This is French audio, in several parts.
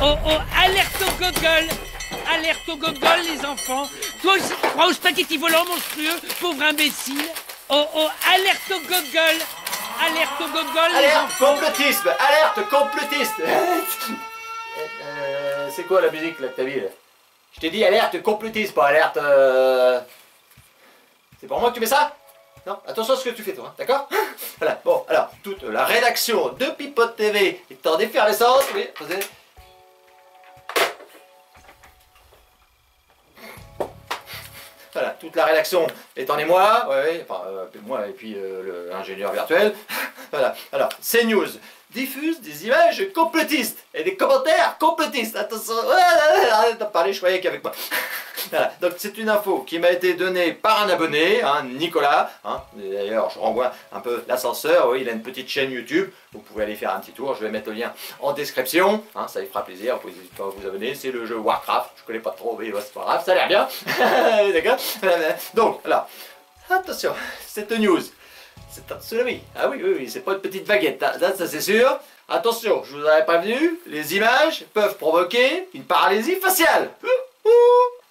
Oh oh, alerte au gogol! Alerte au gogol, les enfants! Toi aussi, tu crois au spaghetti volant monstrueux, pauvre imbécile! Oh oh, alerte au gogol! Alerte au gogol, les Alerte enfants! complotisme! Alerte complotiste! C'est quoi la musique là que t'as mis là? Je t'ai dit alerte complotiste, pas alerte. C'est pour moi que tu mets ça? Non, attention à ce que tu fais toi, hein, d'accord? Voilà, bon, alors, toute la rédaction de Pipote TV est en effervescence, oui, posez. Voilà, toute la rédaction est en émoi, ouais, enfin, moi et puis l'ingénieur virtuel. Voilà, alors, CNews diffuse des images complotistes et des commentaires complotistes. Attention, arrête de parler, je croyais qu'avec moi. Voilà, donc c'est une info qui m'a été donnée par un abonné, hein, Nicolas. Hein, d'ailleurs, je renvoie un peu l'ascenseur, oui, il a une petite chaîne YouTube. Vous pouvez aller faire un petit tour, je vais mettre le lien en description. Hein, ça lui fera plaisir, vous pouvez pas vous abonner. C'est le jeu Warcraft, je connais pas trop, mais c'est pas grave, ça a l'air bien. D'accord. Donc, alors, attention, cette news. C'est un tsunami. Ah oui, oui, oui, c'est pas une petite vaguette, hein. Ça c'est sûr. Attention, je vous avais prévenu, les images peuvent provoquer une paralysie faciale.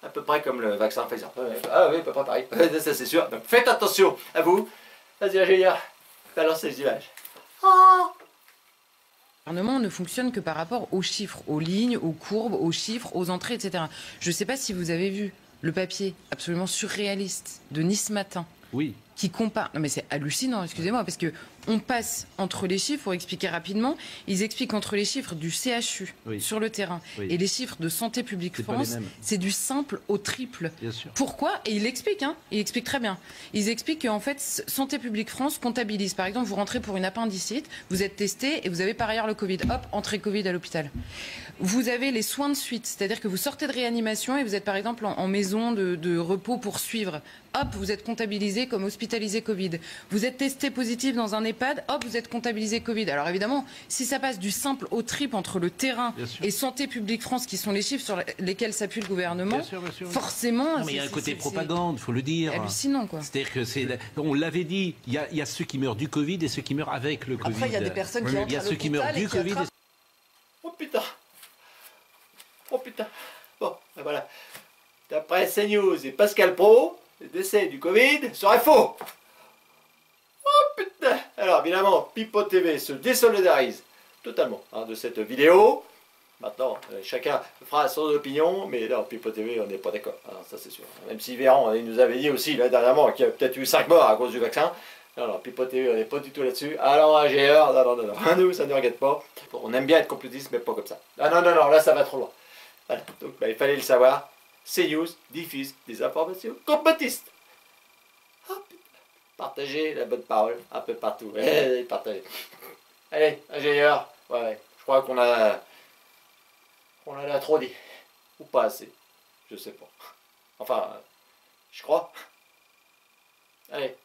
À peu près comme le vaccin Pfizer. Ah oui, à peu près pareil. Ça c'est sûr. Donc faites attention à vous. Vas-y, ingénieur, balance les images. Le gouvernement ne fonctionne que par rapport aux chiffres, aux lignes, aux courbes, aux chiffres, aux entrées, etc. Je ne sais pas si vous avez vu le papier absolument surréaliste de Nice Matin. Oui. Qui compare. Non mais c'est hallucinant, excusez-moi, parce que on passe entre les chiffres, pour expliquer rapidement, ils expliquent entre les chiffres du CHU sur le terrain et les chiffres de Santé publique France, c'est du simple au triple. Bien sûr. Pourquoi? Et il explique, hein, il explique très bien. Ils expliquent qu'en fait, Santé publique France comptabilise. Par exemple, vous rentrez pour une appendicite, vous êtes testé et vous avez par ailleurs le Covid. Hop, entrée Covid à l'hôpital. Vous avez les soins de suite, c'est-à-dire que vous sortez de réanimation et vous êtes par exemple en maison de repos pour suivre. Hop, vous êtes comptabilisé comme hospitalisé Covid. Vous êtes testé positif dans un EHPAD, hop, vous êtes comptabilisé Covid. Alors évidemment, si ça passe du simple au triple entre le terrain et Santé publique France, qui sont les chiffres sur lesquels s'appuie le gouvernement, forcément... Non, mais il y a un côté propagande, il faut le dire. Hallucinant, quoi. C'est-à-dire que on l'avait dit, il y a ceux qui meurent du Covid et ceux qui meurent avec le Covid. Après, il y a des personnes qui Il y a ceux qui meurent du Covid. Oh putain. Oh putain. Bon, ben voilà. D'après CNews et Pascal Pro, le décès du Covid serait faux. Oh putain. Alors évidemment, Pipo TV se désolidarise totalement de cette vidéo. Maintenant, chacun fera son opinion, mais non, Pipo TV, on n'est pas d'accord. Ça c'est sûr. Même si Véran, il nous avait dit aussi là dernièrement qu'il y a peut-être eu 5 morts à cause du vaccin. Alors, Pipo TV, on n'est pas du tout là-dessus. Alors, AGR, non. Nous, ça ne regarde pas. On aime bien être complotiste, mais pas comme ça. Ah non, là, ça va trop loin. Voilà. Donc, il fallait le savoir. CNews diffuse des informations complotistes. Oh, putain. Partagez la bonne parole un peu partout. Partagez. Allez, ingénieur. Ouais. Je crois qu'on a... On en a trop dit. Ou pas assez. Je sais pas. Enfin, je crois. Allez.